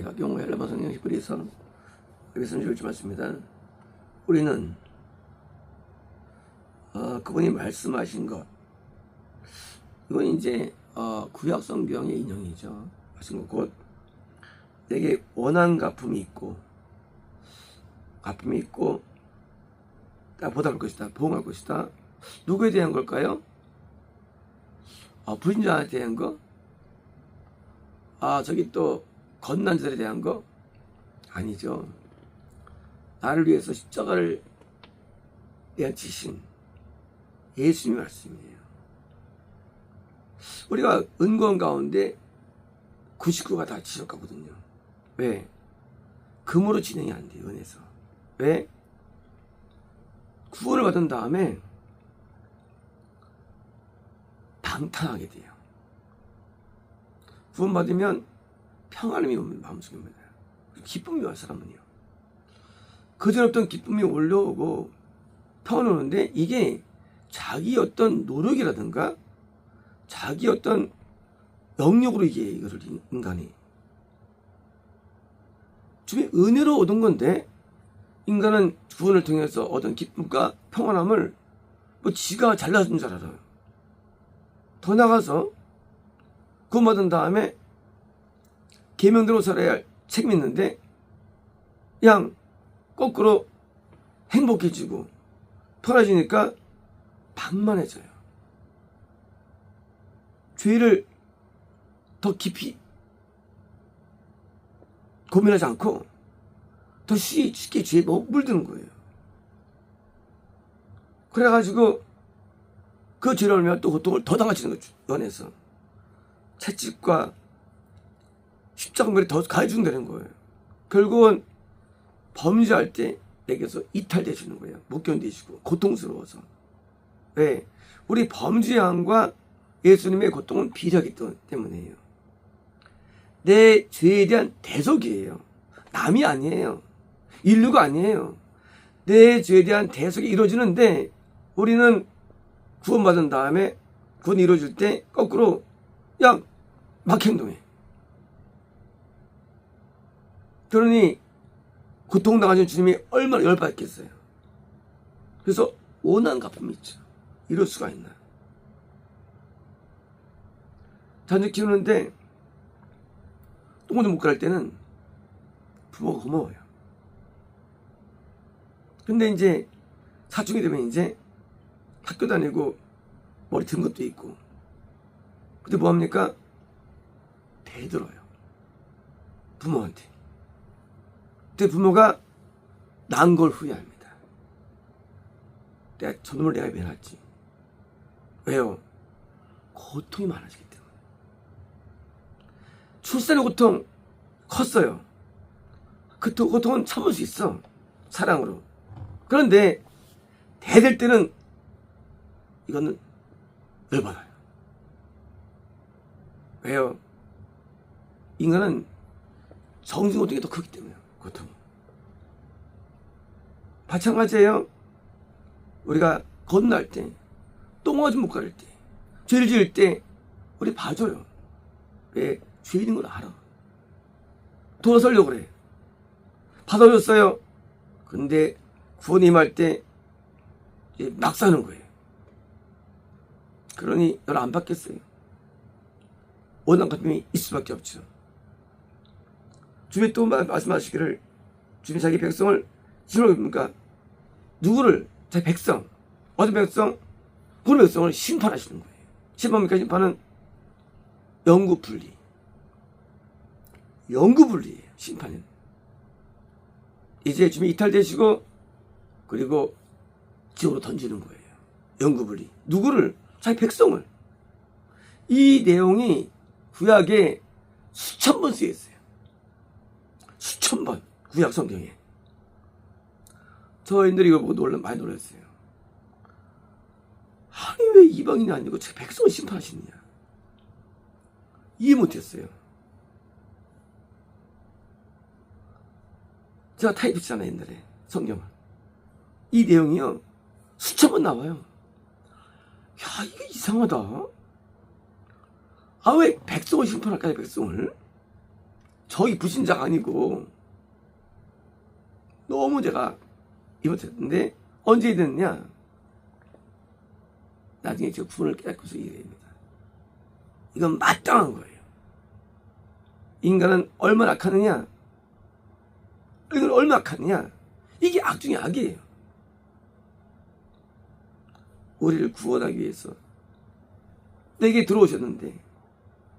박경호 헬라마 성경 히브리서 말씀 읽지 맞습니다. 우리는 그분이 말씀하신 것, 이건 이제 구약 성경의 인용이죠. 하신 것, 곧 내게 원한 갚음이 있고 나 보답할 것이다, 보응할 것이다. 누구에 대한 걸까요? 불신자한테 대한 거? 저기 또 건난 자들에 대한 거? 아니죠. 나를 위해서 십자가를 내어치신 예수님의 말씀이에요. 우리가 은권 가운데 99가 다 지옥가거든요. 왜? 금으로 진행이 안 돼요. 은에서. 왜? 구원을 받은 다음에 방탕하게 돼요. 구원받으면 평안함이 오면 마음속에 옵니다. 기쁨이 와, 사람은요. 그전 없던 기쁨이 올라오고 평안이 오는데, 이게 자기 어떤 노력이라든가 자기 어떤 영역으로 이거를 인간이 주님의 은혜로 얻은 건데, 인간은 구원을 통해서 얻은 기쁨과 평안함을 지가 잘나준 줄 알아요. 더 나가서 구원받은 다음에 계명대로 살아야 할 책임이 있는데, 그냥 거꾸로 행복해지고 편해지니까 방만해져요. 죄를 더 깊이 고민하지 않고 더 쉽게 죄에 물드는 거예요. 그래가지고 그 죄를 알면 또 고통을 더 당하시는 거죠. 연에서 채찍과 십자가물에 더 가해준다는 거예요. 결국은 범죄할 때 내게서 이탈되시는 거예요. 못 견디시고 고통스러워서. 왜? 우리 범죄함과 예수님의 고통은 비례하기 때문이에요. 내 죄에 대한 대속이에요. 남이 아니에요. 인류가 아니에요. 내 죄에 대한 대속이 이루어지는데, 우리는 구원받은 다음에 구원이 이루어질 때 거꾸로 그냥 막 행동해. 그러니 고통당하신 주님이 얼마나 열받겠어요. 그래서 원한 갚음이 있죠. 이럴 수가 있나. 자녀 키우는데 똥오줌 못 갈 때는 부모가 고마워요. 근데 이제 사춘기 되면 이제 학교 다니고 머리 든 것도 있고, 근데 뭐합니까? 대들어요. 부모한테. 그때 부모가 난 걸 후회합니다. 저놈을 내가 왜 낳았지? 왜요? 고통이 많아지기 때문에. 출산의 고통 컸어요. 그 고통은 참을 수 있어, 사랑으로. 그런데 대될 때는 이거는 열받아요. 왜요? 인간은 정신 고통이 더 크기 때문에요. 고통. 마찬가지예요. 우리가 건너할 때, 똥오줌 못 가릴 때, 죄를 지을 때 우리 봐줘요. 왜? 죄인인 걸 알아. 돌아서려고 그래. 받아줬어요. 근데 구원에 임할 때 막 사는 거예요. 그러니 열 안 받겠어요. 원한 갚음이 있을 수밖에 없죠. 주님이 또 말씀하시기를, 주님이 자기 백성을 심으니까 누구를? 자기 백성. 어떤 백성? 그런 백성을 심판하시는 거예요. 심판입니까? 심판은 영구분리. 영구분리예요, 심판은. 이제 주님이 이탈되시고 그리고 지옥으로 던지는 거예요. 영구분리. 누구를? 자기 백성을. 이 내용이 구약에 수천 번 쓰여 있어요. 수천 번. 구약 성경에. 저희들이 이거 보고 많이 놀랐어요. 아니, 왜 이방인이 아니고 제 백성을 심판하시느냐. 이해 못했어요. 제가 타입했잖아요, 옛날에 성경을. 이 내용이요 수천 번 나와요. 야, 이게 이상하다. 왜 백성을 심판할까요, 백성을? 저기 불신자가 아니고 너무 제가 이못했는데 언제 됐느냐? 나중에 제 부분을 깨닫고서 이해해야 됩니다. 이건 마땅한 거예요. 인간은 얼마나 악하느냐? 이건 얼마나 악하느냐? 이게 악 중에 악이에요. 우리를 구원하기 위해서 내게 들어오셨는데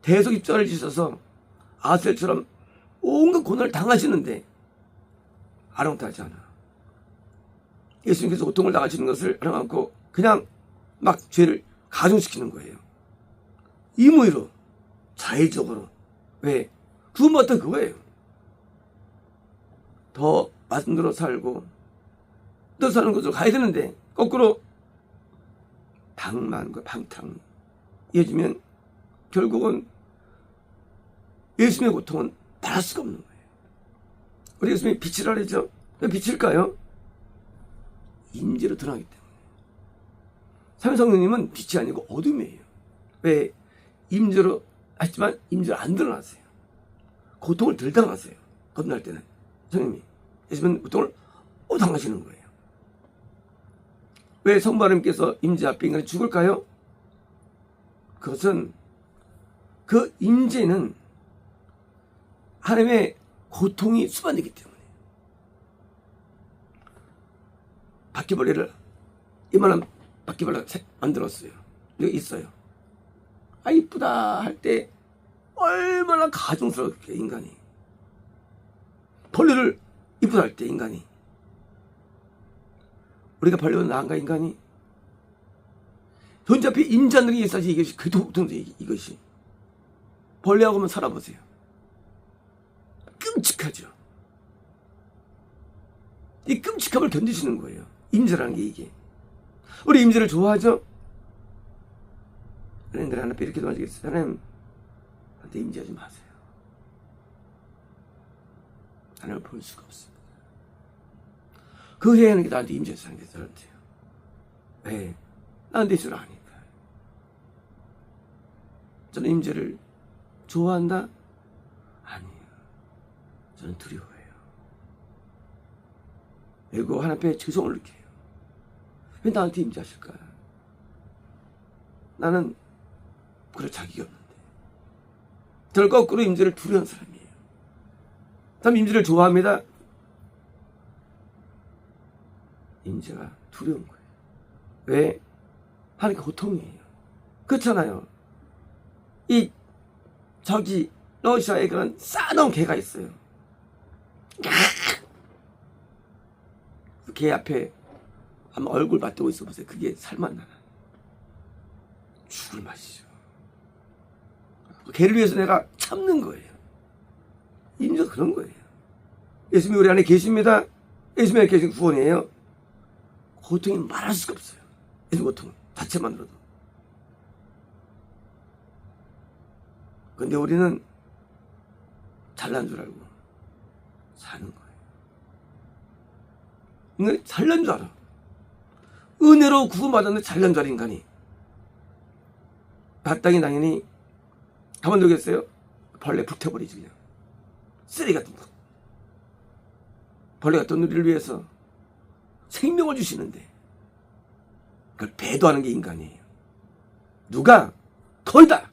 대속 입장을 지셔서 아셀처럼 온갖 고난을 당하시는데 아랑곳하지 않아. 예수님께서 고통을 당하시는 것을 알아갖고 그냥 막 죄를 가중시키는 거예요. 임의로, 자의적으로. 왜? 구원받던 그거예요. 더 말씀대로 살고 더 사는 곳으로 가야 되는데 거꾸로 방만과 방탕 이어지면 결국은 예수님의 고통은 말할 수가 없는 거예요. 우리 예수님이 빛이라 그러죠. 왜 빛일까요? 임재로 드러나기 때문에. 삼성님은 빛이 아니고 어둠이에요. 왜? 임재로 하지만 임재로 안 드러나세요. 고통을 덜 당하세요. 거듭날 때는. 성님이. 예수님은 고통을 당하시는 거예요. 왜 성부 하나님께서 임재 앞에 인간이 죽을까요? 그것은 그 임재는 하나님의 고통이 수반되기 때문에. 바퀴벌레를 이만한 바퀴벌레 만들었어요. 이거 있어요. 아 이쁘다 할 때 얼마나 가증스럽게 인간이. 벌레를 이쁘다 할 때 인간이. 우리가 벌레보다 나은가 인간이? 현재 앞에 임자들이 있어야지 이것이 그 고통도 이것이. 벌레하고만 살아보세요. 끔찍하죠. 이 끔찍함을 견디시는 거예요. 임재라는 게 이게. 우리 임재를 좋아하죠? 하나님들 하나 이렇게 도와주겠어요. 하나님, 나한테 임재하지 마세요. 하나님을 볼 수가 없습니다. 그 해야 하는 게 나한테 임재해서 하는 게 저한테요. 왜? 나한테 있으라 하니까. 저는 임재를 좋아한다? 아니에요. 저는 두려워해요. 그리고 하나님 앞에 죄송을 느껴요. 왜 나한테 임재하실까? 나는 그럴 자격이 없는데. 저는 거꾸로 임재를 두려워하는 사람이에요. 참 임재를 좋아합니다. 임재가 두려운 거예요. 왜? 하나님께 고통이에요. 그렇잖아요. 저기 러시아에 그런 싸놓은 개가 있어요. 개 앞에 한번 얼굴 맞대고 있어 보세요. 그게 살맛나나. 죽을 맛이죠. 개를 위해서 내가 참는 거예요. 임재가 그런 거예요. 예수님이 우리 안에 계십니다. 예수님이 안에 계신 구원이에요. 고통이 말할 수가 없어요. 예수 고통 자체만으로도. 근데 우리는 잘난 줄 알고 사는 거예요. 인간이 잘난 줄 알아. 은혜로 구원받았는데 잘난 줄 알아, 인간이. 마땅히 당연히 가만 두겠어요? 벌레 불태워버리지 그냥. 쓰레기 같은 거. 벌레 같은 우리를 위해서 생명을 주시는데 그걸 배도하는 게 인간이에요. 누가? 거의 다.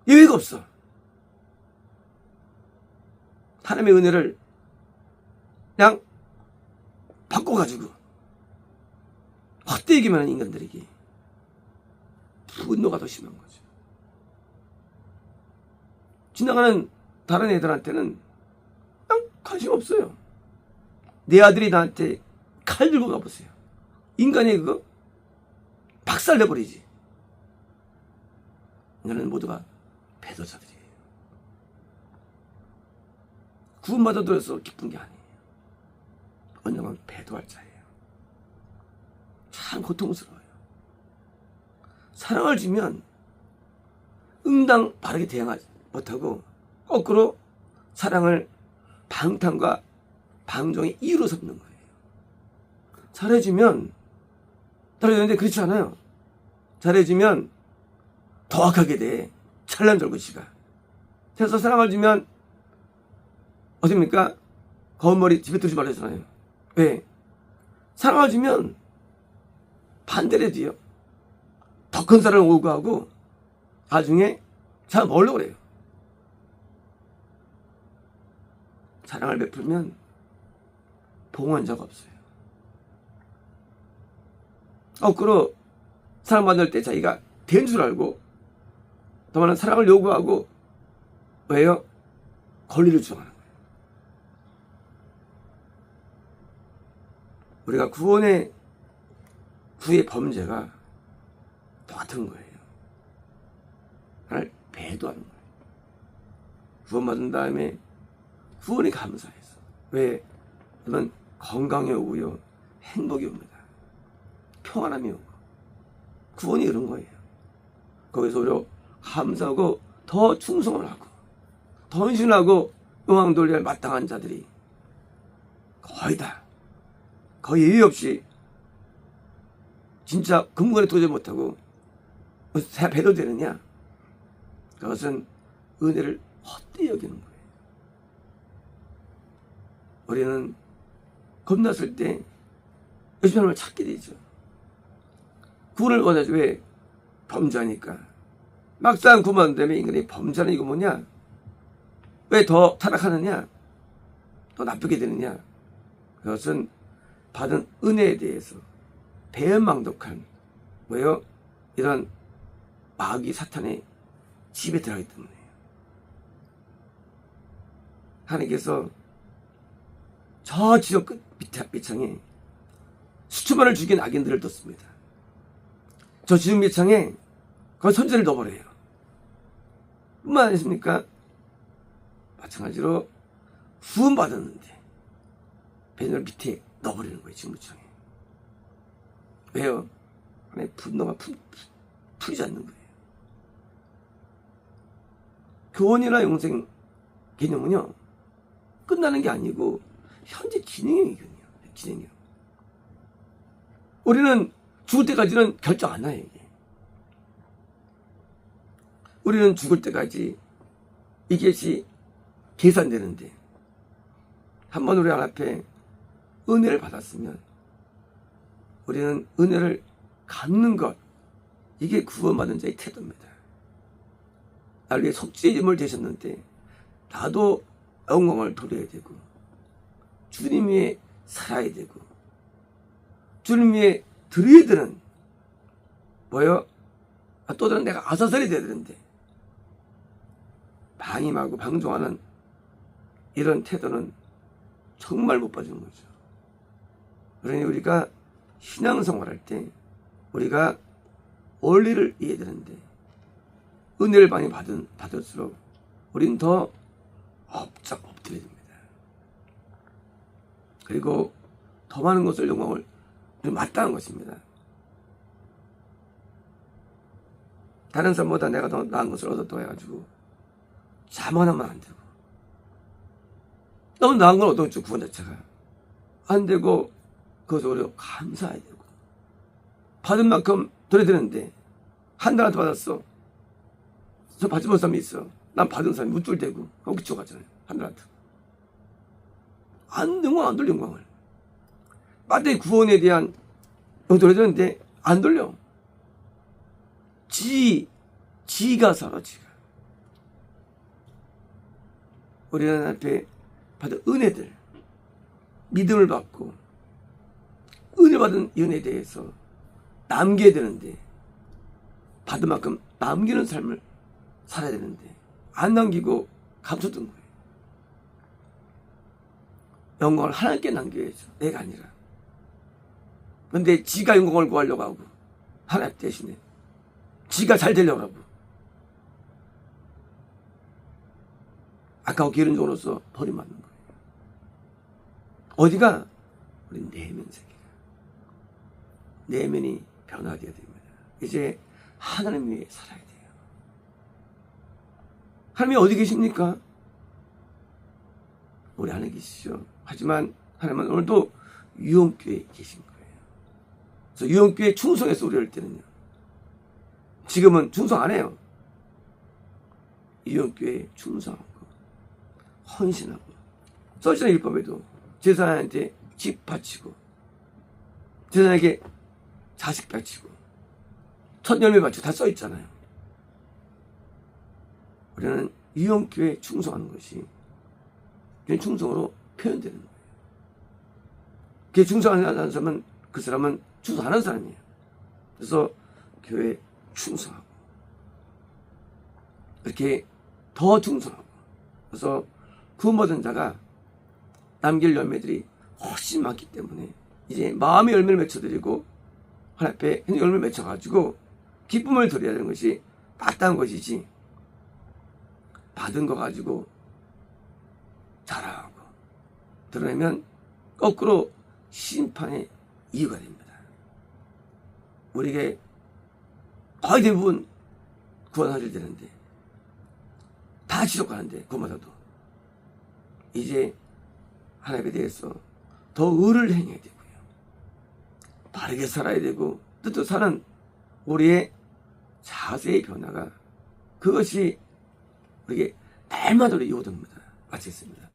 예외가 없어. 하나님의 은혜를 그냥 바꿔가지고 헛되기만 하는 인간들에게 분노가 더 심한 거죠. 지나가는 다른 애들한테는 그냥 관심 없어요. 내 아들이 나한테 칼 들고 가보세요. 인간이 그거 박살내버리지. 인간은 모두가 배도자들이에요. 구원받아들여서 기쁜 게 아니에요. 언젠가 배도할 자예요. 참 고통스러워요. 사랑을 주면 응당 바르게 대응하지 못하고 거꾸로 사랑을 방탕과 방종의 이유로 삼는 거예요. 잘해주면 잘해주는데 그렇지 않아요. 잘해주면 더 악하게 돼. 찬란절구씨가 태서 사랑을 주면 어떻습니까? 검은 머리 집에 두지 말라잖아요. 왜? 사랑을 주면 반대로 해도요. 더 큰 사랑을 오고하고 나중에 잘 먹으려고 그래요. 사랑을 베풀면 봉헌 적 없어요. 거꾸로 사랑받을 때 자기가 된 줄 알고 더 많은 사랑을 요구하고 왜요? 권리를 주장하는 거예요. 우리가 구의 범죄가 똑같은 거예요. 하나를 배도하는 거예요. 구원받은 다음에 구원이 감사해서. 왜? 그러면 건강이 오고요. 행복이 옵니다. 평안함이 오고. 구원이 이런 거예요. 거기서 오히려 감사하고 더 충성을 하고 더 헌신하고 영광 돌려야 마땅한 자들이 거의 예의 없이 진짜 근본에 도저히 못하고 배도 되느냐? 그것은 은혜를 헛되이 여기는 거예요. 우리는 겁났을 때 예수 하나님을 찾게 되죠. 구원을 원하지. 왜? 범죄하니까. 막상 구원 되면 인간이 범죄하는 이거 뭐냐? 왜 더 타락하느냐? 더 나쁘게 되느냐? 그것은 받은 은혜에 대해서 배은망덕한 왜요? 이런 마귀 사탄의 집에 들어가기 때문에요. 하나님께서 저 지옥 끝 밑창에 수천만을 죽인 악인들을 뒀습니다. 저 지옥 밑창에 그 선제를 넣어버려요. 뿐만 아니십니까? 마찬가지로 구원받았는데 배를 밑에 넣어버리는 거예요. 지옥 밑창에. 왜요? 하나님의 분노가 풀리지 않는 거예요. 교원이나 영생 개념은요, 끝나는 게 아니고 현재 진행형이거든요. 진행형. 우리는 죽을 때까지는 결정 안 나요. 이게. 우리는 죽을 때까지 이것이 계산되는데 한번 우리 앞에 은혜를 받았으면 우리는 은혜를 갚는 것, 이게 구원받은 자의 태도입니다. 나를 위해 속죄의 제물을 되셨는데 나도 영광을 돌려야 되고 주님 위에 살아야 되고 주님 위에 드려야 되는 뭐요? 또 다른 내가 아사살이 돼야 되는데 방임하고 방종하는 이런 태도는 정말 못 봐주는 거죠. 그러니 우리가 신앙생활할 때 우리가 원리를 이해해야 되는데 은혜를 많이 받을수록 우리는 더 엎드려야 됩니다. 그리고 더 많은 것을 영광을 마땅한 것입니다. 다른 사람보다 내가 더 나은 것을 얻었다고 해가지고 자만하면 안 되고 너무 나은 걸 얻었죠. 구원 자체가 안 되고 그것을 오히려 감사해야 되고 받은 만큼 드려야 되는데 한 달한테 받았어. 저 받지 못한 사람이 있어. 난 받은 사람이 우쭐대고 거기 죽어가잖아요. 한 달한테 안 영광 안 돌려. 영광을 마땅히 구원에 대한 영광 돌려야 되는데 안 돌려. 지가 살아. 지가. 우리는 앞에 받은 은혜들 믿음을 받고 은혜 받은 은혜에 대해서 남겨야 되는데 받은 만큼 남기는 삶을 살아야 되는데 안 남기고 감춰둔 거예요. 영광을 하나님께 남겨야죠. 내가 아니라. 그런데 지가 영광을 구하려고 하고 하나님 대신에 지가 잘 되려고 하고 아까워 기른 종으로서 버림받는 거예요. 어디가? 우리 내면 세계가. 내면이 변화되어야 됩니다. 이제 하나님 위해 살아야 돼요. 하나님이 어디 계십니까? 우리 안에 계시죠. 하지만 하나님은 오늘도 유언교회에 계신 거예요. 그래서 유언교회에 충성해서 우리 할 때는요. 지금은 충성 안 해요. 유언교회에 충성하고 헌신하고 설신의 율법에도 제사장한테 집 바치고 제사장에게 자식 바치고 첫 열매 바치고 다 써있잖아요. 우리는 유언교회에 충성하는 것이 충성으로 표현되는 거예요. 그게 충성하는 사람은 그 사람은 충성하는 사람이에요. 그래서 교회에 충성하고 이렇게 더 충성하고 그래서 구원받은 자가 남길 열매들이 훨씬 많기 때문에 이제 마음의 열매를 맺혀드리고 하나님 앞에 열매를 맺혀가지고 기쁨을 드려야 되는 것이 마땅한 것이지 받은 거 가지고 자랑하고 드러내면 거꾸로 심판의 이유가 됩니다. 우리에게 거의 대부분 구원하셔야 되는데 다 지속하는데 구원받아도 이제 하나님에 대해서 더 의를 행해야 되고요. 바르게 살아야 되고 뜻대로 사는 우리의 자세의 변화가 그것이 우리에게 날마다 이루어집니다. 마치겠습니다.